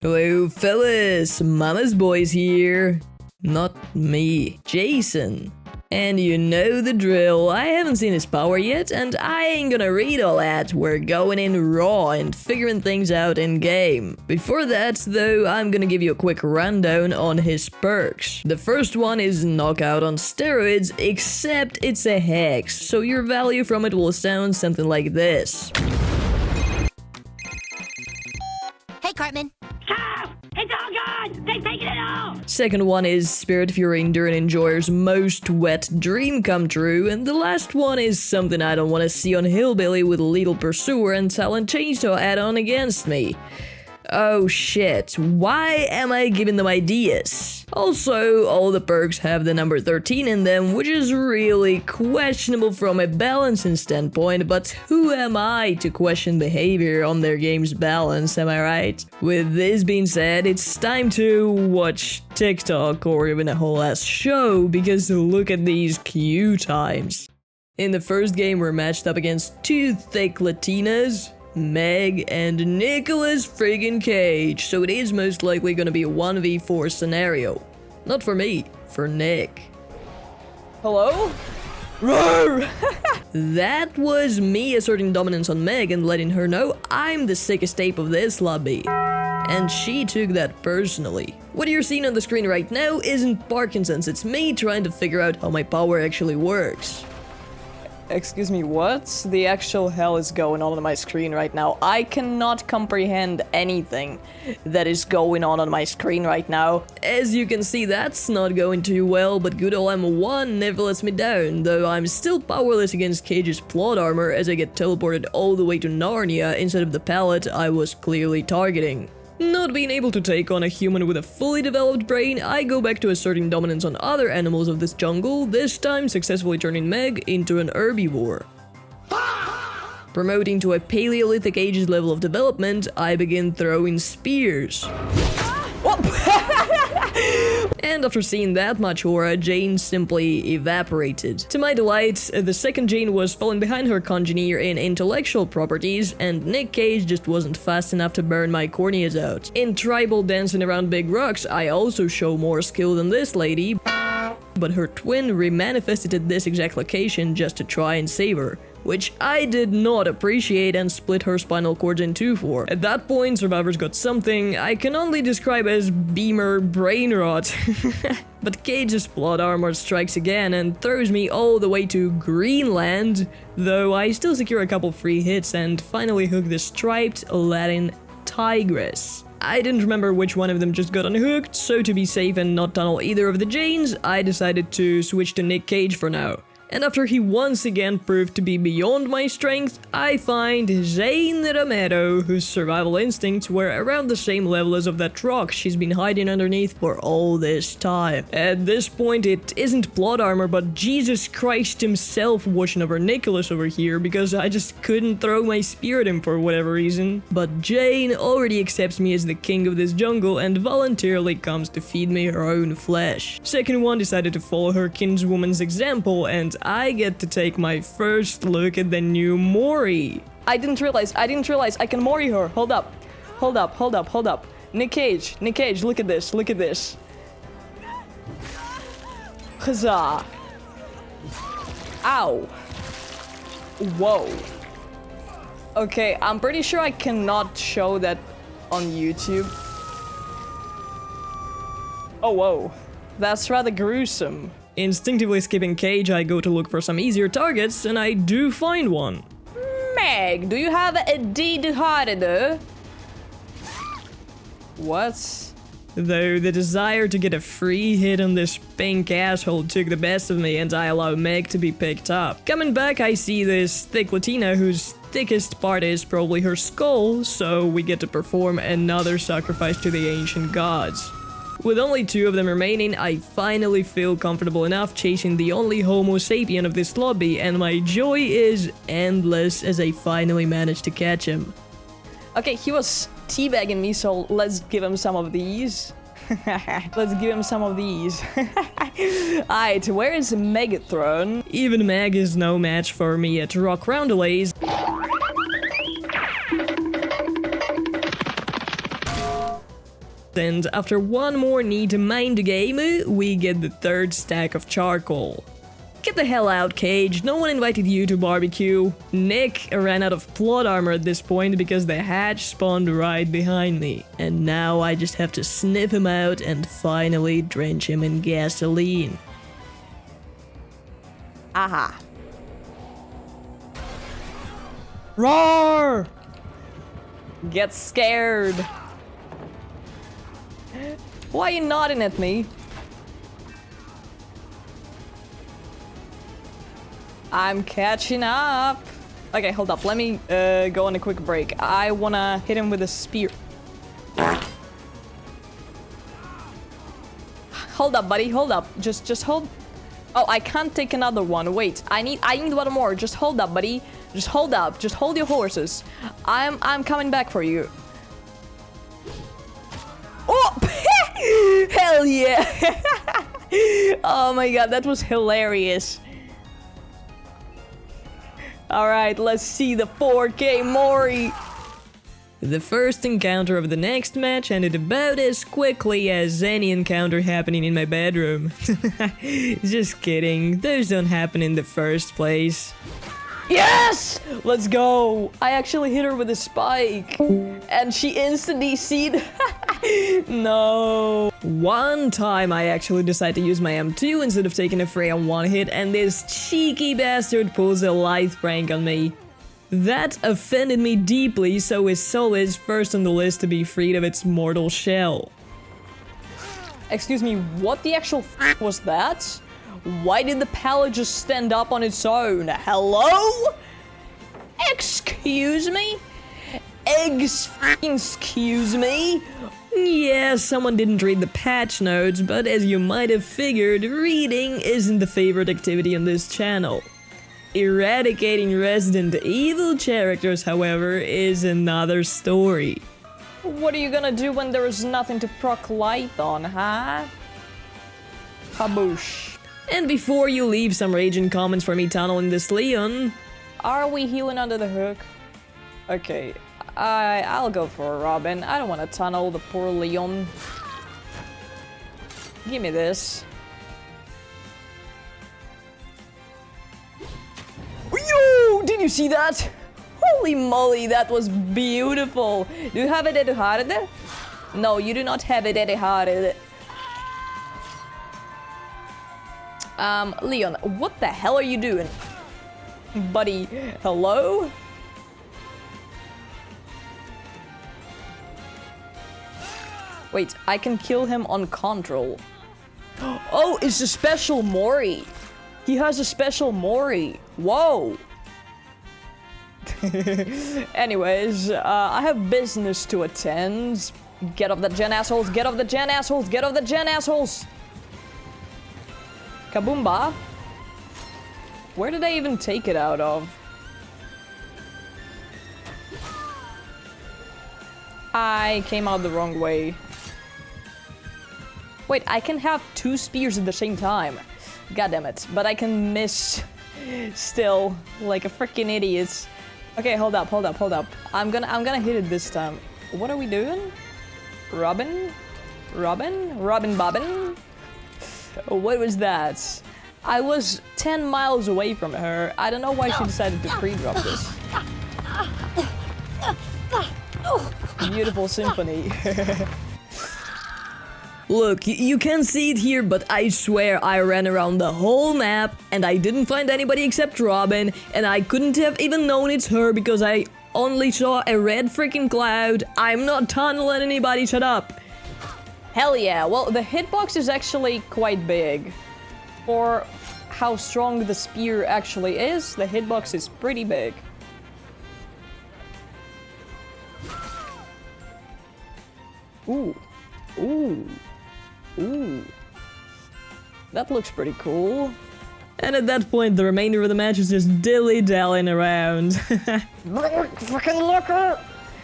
Hello fellas, Mama's Boys here. Not me, Jason. And you know the drill, I haven't seen his power yet and I ain't gonna read all that, we're going in raw and figuring things out in game. Before that though, I'm gonna give you a quick rundown on his perks. The first one is knockout on steroids, except it's a hex, so your value from it will sound something like this. Hey Cartman. Stop! It's all gone! They've taken it all! Second one is Spirit Fury Endurance Enjoyer's most wet dream come true, and the last one is something I don't want to see on Hillbilly with Lethal Pursuer and Talent Chainsaw add-on against me. Oh shit, why am I giving them ideas? Also, all the perks have the number 13 in them, which is really questionable from a balancing standpoint, but who am I to question behavior on their game's balance, am I right? With this being said, it's time to watch TikTok or even a whole ass show, because look at these queue times. In the first game, we're matched up against two thick Latinas, Meg and Nicolas friggin' Cage, so it is most likely gonna be a 1v4 scenario. Not for me, for Nick. Hello? Roar! That was me asserting dominance on Meg and letting her know I'm the sickest ape of this lobby. And she took that personally. What you're seeing on the screen right now isn't Parkinson's, it's me trying to figure out how my power actually works. Excuse me, what the actual hell is going on my screen right now? I cannot comprehend anything that is going on my screen right now. As you can see, that's not going too well, but good ol' M1 never lets me down, though I'm still powerless against Cage's plot armor as I get teleported all the way to Narnia instead of the pallet I was clearly targeting. Not being able to take on a human with a fully developed brain, I go back to asserting dominance on other animals of this jungle, this time successfully turning Meg into an herbivore. Promoting to a Paleolithic Ages level of development, I begin throwing spears. And after seeing that much aura, Jane simply evaporated. To my delight, the second Jane was falling behind her congener in intellectual properties, and Nick Cage just wasn't fast enough to burn my corneas out. In tribal dancing around big rocks, I also show more skill than this lady, but her twin remanifested at this exact location just to try and save her, which I did not appreciate and split her spinal cord in two for. At that point, survivors got something I can only describe as Beamer brain rot. But Cage's plot armor strikes again and throws me all the way to Greenland, though I still secure a couple free hits and finally hook the striped Latin tigress. I didn't remember which one of them just got unhooked, so to be safe and not tunnel either of the Janes, I decided to switch to Nick Cage for now. And after he once again proved to be beyond my strength, I find Zane Romero, whose survival instincts were around the same level as of that rock she's been hiding underneath for all this time. At this point, it isn't plot armor, but Jesus Christ himself watching over Nicholas over here, because I just couldn't throw my spear at him for whatever reason. But Jane already accepts me as the king of this jungle and voluntarily comes to feed me her own flesh. Second one decided to follow her kinswoman's example, and I get to take my first look at the new Mori. I didn't realize I can Mori her. Hold up. Nick Cage, look at this. Huzzah. Ow. Whoa. Okay, I'm pretty sure I cannot show that on YouTube. Oh, whoa. That's rather gruesome. Instinctively skipping Cage, I go to look for some easier targets, and I do find one. Meg, do you have a deed harder? What? Though the desire to get a free hit on this pink asshole took the best of me, and I allow Meg to be picked up. Coming back, I see this thick Latina whose thickest part is probably her skull, so we get to perform another sacrifice to the ancient gods. With only two of them remaining, I finally feel comfortable enough chasing the only Homo sapien of this lobby, and my joy is endless as I finally managed to catch him. Okay, he was teabagging me, so let's give him some of these. Alright, where is Megatron? Even Meg is no match for me at rock roundelays. and after one more need to mind the game, we get the third stack of charcoal. Get the hell out, Cage. No one invited you to barbecue. Nick ran out of plot armor at this point because the hatch spawned right behind me. And now I just have to sniff him out and finally drench him in gasoline. Aha. Roar! Get scared. Why are you nodding at me? I'm catching up. Okay, hold up. Let me go on a quick break. I wanna hit him with a spear. Hold up, buddy. Hold up. Just hold. Oh, I can't take another one. Wait. I need one more. Just hold up, buddy. Just hold up. Just hold your horses. I'm coming back for you. Oh! Hell yeah! Oh my god, that was hilarious. Alright, let's see the 4K Mori. The first encounter of the next match ended about as quickly as any encounter happening in my bedroom. Just kidding, those don't happen in the first place. Yes! Let's go! I actually hit her with a spike. And she instantly DC'd. No. One time I actually decided to use my M2 instead of taking a fray on one hit, and this cheeky bastard pulls a lithe prank on me. That offended me deeply, so his soul is first on the list to be freed of its mortal shell. Excuse me, what the actual f was that? Why did the pallet just stand up on its own? Hello? Excuse me? Excuse me? Yeah, someone didn't read the patch notes, but as you might have figured, reading isn't the favorite activity on this channel. Eradicating Resident Evil characters, however, is another story. What are you gonna do when there is nothing to proc light on, huh? Kaboosh. And before you leave some raging comments for me tunneling this Leon, are we healing under the hook? Okay, I'll go for a Robin. I don't want to tunnel the poor Leon. Give me this. Yo! Did you see that? Holy moly, that was beautiful. Do you have it at hard? No, you do not have it at hard. Leon, what the hell are you doing? Buddy, hello? Wait, I can kill him on control. Oh, it's a special Mori. He has a special Mori. Whoa. Anyways, I have business to attend. Get off the gen, assholes. Get off the gen, assholes. Get off the gen, assholes. Kaboomba. Where did I even take it out of? I came out the wrong way. Wait, I can have two spears at the same time. God damn it. But I can miss still like a freaking idiot. Okay, hold up. I'm gonna hit it this time. What are we doing? Robin? Bobbin? What was that? I was 10 miles away from her. I don't know why she decided to pre-drop this. Beautiful symphony. Look, you can see it here, but I swear I ran around the whole map and I didn't find anybody except Robin, and I couldn't have even known it's her because I only saw a red freaking cloud. I'm not tunneling anybody, shut up. Hell yeah, well, the hitbox is actually quite big. For how strong the spear actually is, the hitbox is pretty big. Ooh. That looks pretty cool. And at that point, the remainder of the match is just dilly-dallying around. Fucking Lucker!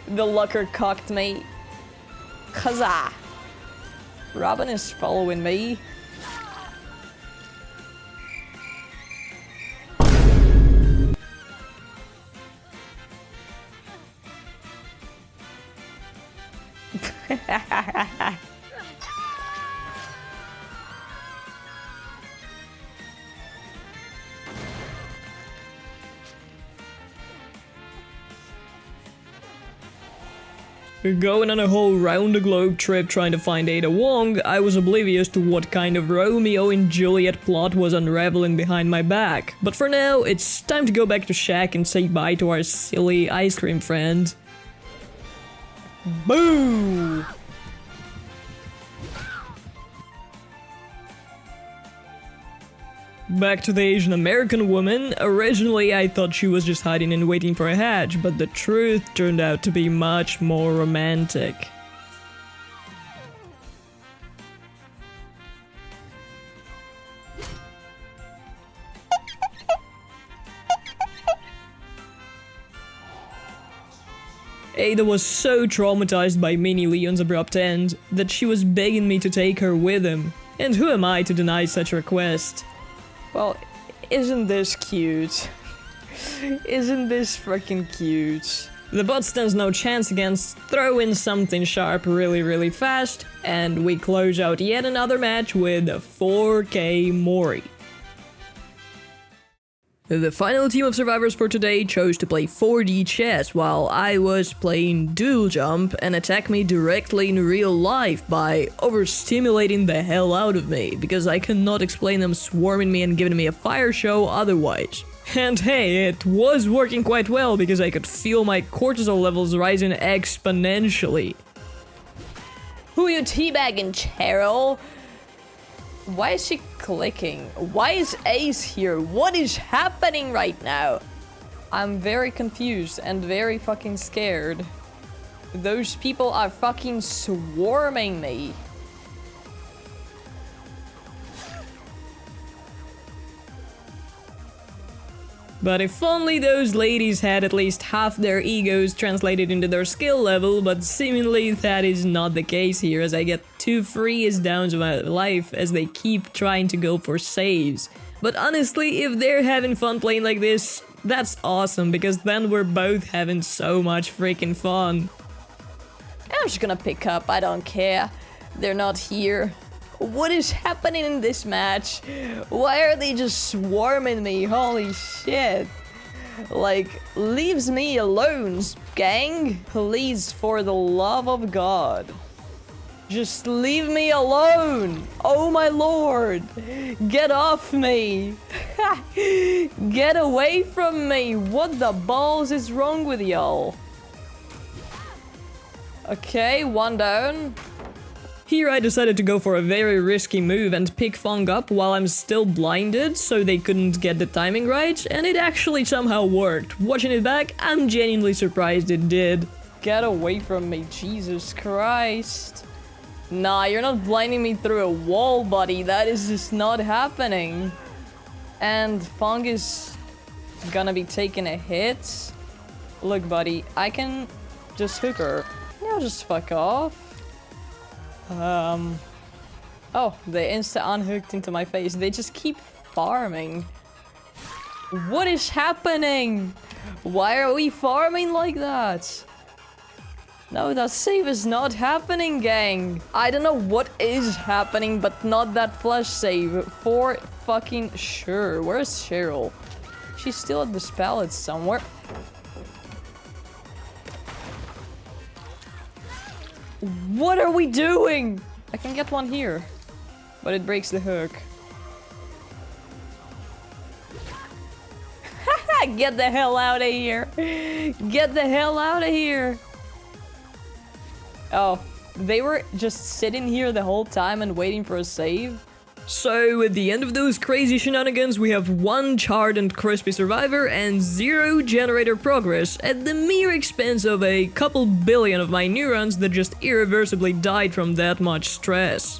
The Lucker cocked me. Huzzah! Robin is following me. Going on a whole round-the-globe trip trying to find Ada Wong, I was oblivious to what kind of Romeo and Juliet plot was unraveling behind my back. But for now, it's time to go back to Shack and say bye to our silly ice cream friend. Boo! Back to the Asian American woman. Originally, I thought she was just hiding and waiting for a hatch, but the truth turned out to be much more romantic. Ada was so traumatized by Mini Leon's abrupt end that she was begging me to take her with him. And who am I to deny such a request? Well, isn't this cute? Isn't this freaking cute? The bot stands no chance against throw in something sharp really fast, and we close out yet another match with 4K Mori. The final team of survivors for today chose to play 4D chess while I was playing dual jump and attacked me directly in real life by overstimulating the hell out of me, because I cannot explain them swarming me and giving me a fire show otherwise. And hey, it was working quite well because I could feel my cortisol levels rising exponentially. Who you teabagging, Cheryl? Why is she clicking? Why is Ace here? What is happening right now? I'm very confused and very fucking scared. Those people are fucking swarming me. But if only those ladies had at least half their egos translated into their skill level, but seemingly that is not the case here, as I get 2 freest downs of my life as they keep trying to go for saves. But honestly, if they're having fun playing like this, that's awesome, because then we're both having so much freaking fun. I'm just gonna pick up, I don't care. They're not here. What is happening in this match? Why are they just swarming me? Holy shit. Like, leaves me alone, gang. Please, for the love of God. Just leave me alone. Oh my lord. Get off me. Get away from me. What the balls is wrong with y'all? Okay, 1 down. Here I decided to go for a very risky move and pick Fong up while I'm still blinded, so they couldn't get the timing right, and it actually somehow worked. Watching it back, I'm genuinely surprised it did. Get away from me, Jesus Christ. Nah, you're not blinding me through a wall, buddy. That is just not happening. And Fong is gonna be taking a hit. Look, buddy, I can just hook her. Now just fuck off. Oh, they insta-unhooked into my face. They just keep farming. What is happening? Why are we farming like that? No, that save is not happening, gang. I don't know what is happening, but not that flash save. For fucking sure. Where's Cheryl? She's still at this pallet somewhere. What are we doing? I can get one here, but it breaks the hook. Get the hell out of here. Get the hell out of here. Oh, they were just sitting here the whole time and waiting for a save? So, at the end of those crazy shenanigans, we have 1 charred and crispy survivor and 0 generator progress at the mere expense of a couple billion of my neurons that just irreversibly died from that much stress.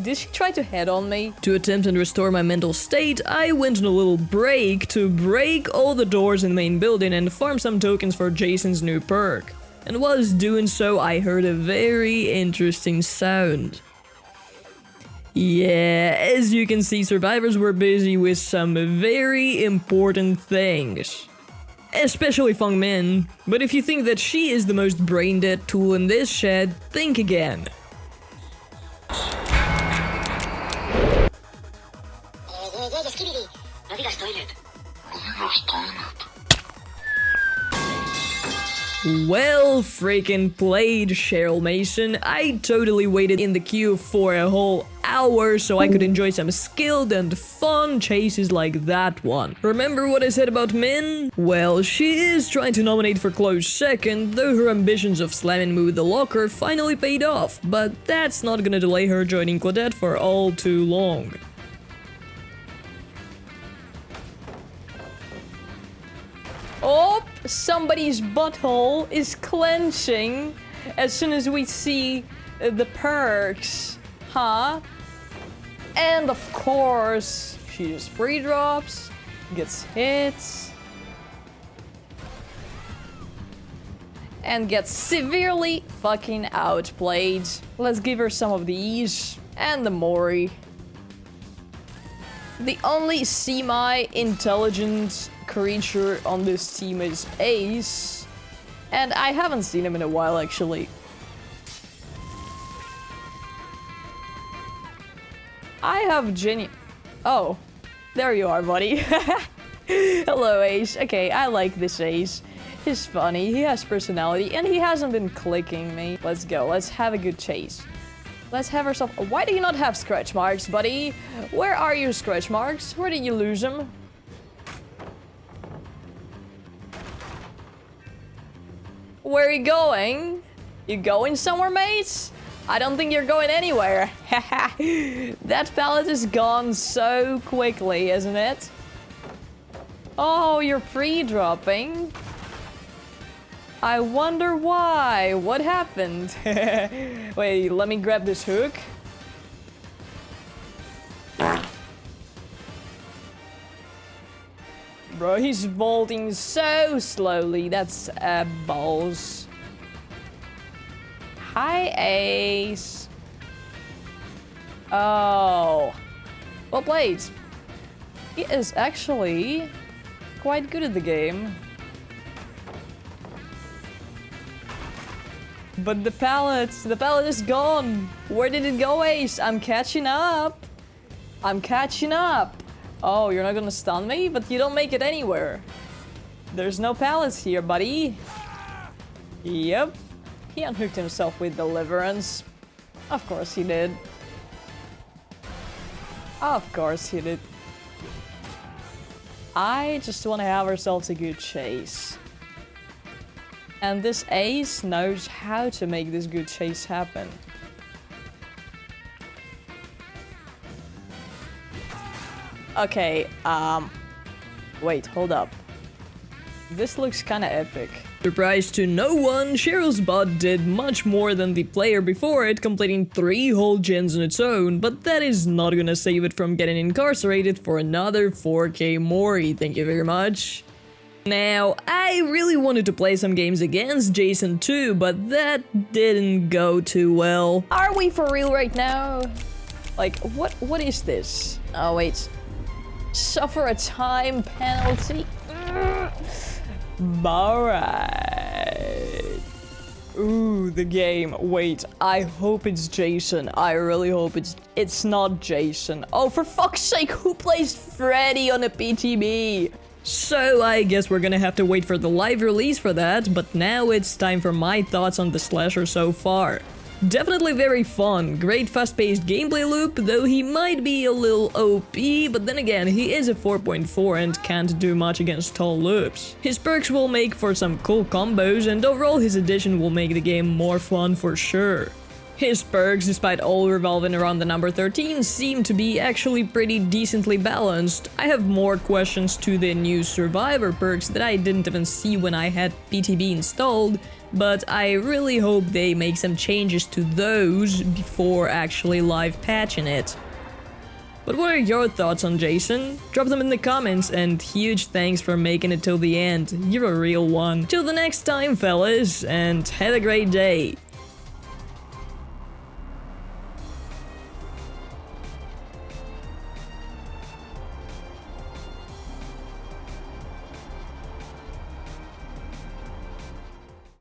Did she try to head on me? To attempt and restore my mental state, I went on a little break to break all the doors in the main building and farm some tokens for Jason's new perk. And whilst doing so, I heard a very interesting sound. Yeah, as you can see, survivors were busy with some very important things. especially Feng Min. But if you think that she is the most brain-dead tool in this shed, think again. Well freaking played, Cheryl Mason. I totally waited in the queue for a whole hour so I could enjoy some skilled and fun chases like that one. Remember what I said about Min? Well, she is trying to nominate for close second, though her ambitions of slamming me with the locker finally paid off, but that's not gonna delay her joining Claudette for all too long. Oh, somebody's butthole is clenching as soon as we see the perks, huh? And of course, she just pre-drops, gets hits, and gets severely fucking outplayed. Let's give her some of these, and the Mori. The only semi-intelligent creature on this team is Ace, and I haven't seen him in a while actually. I have Oh, there you are, buddy. Hello, Ace. Okay, I like this Ace. He's funny, he has personality, and he hasn't been clicking me. Let's go, let's have a good chase. Let's have ourselves. Why do you not have scratch marks, buddy? Where are your scratch marks? Where did you lose them? Where are you going? You going somewhere, mates? I don't think you're going anywhere. That pallet is gone so quickly, isn't it? Oh, you're pre-dropping. I wonder why. What happened? Wait, let me grab this hook. Bro, he's vaulting so slowly. That's balls. Hi, Ace. Oh. Well played. He is actually quite good at the game. But the pallet is gone. Where did it go, Ace? I'm catching up. I'm catching up. Oh, you're not gonna stun me? But you don't make it anywhere. There's no pallets here, buddy. Yep. He unhooked himself with Deliverance. Of course he did. Of course he did. I just want to have ourselves a good chase. And this Ace knows how to make this good chase happen. Okay, wait, hold up. This looks kinda epic. Surprise to no one, Cheryl's bot did much more than the player before it, completing 3 whole gens on its own, but that is not gonna save it from getting incarcerated for another 4k Mori, thank you very much. Now, I really wanted to play some games against Jason too, but that didn't go too well. Are we for real right now? Like, what is this? Oh, wait. Suffer a time penalty? Alright. Ooh, the game. Wait, I hope it's Jason. I really hope it's not Jason. Oh, for fuck's sake, who plays Freddy on a PTB? So I guess we're gonna have to wait for the live release for that, but now it's time for my thoughts on the slasher so far. Definitely very fun, great fast-paced gameplay loop, though he might be a little OP, but then again, he is a 4.4 and can't do much against tall loops. His perks will make for some cool combos, and overall his addition will make the game more fun for sure. His perks, despite all revolving around the number 13, seem to be actually pretty decently balanced. I have more questions to the new Survivor perks that I didn't even see when I had PTB installed, but I really hope they make some changes to those before actually live patching it. But what are your thoughts on Jason? Drop them in the comments, and huge thanks for making it till the end. You're a real one. Till the next time, fellas, and have a great day.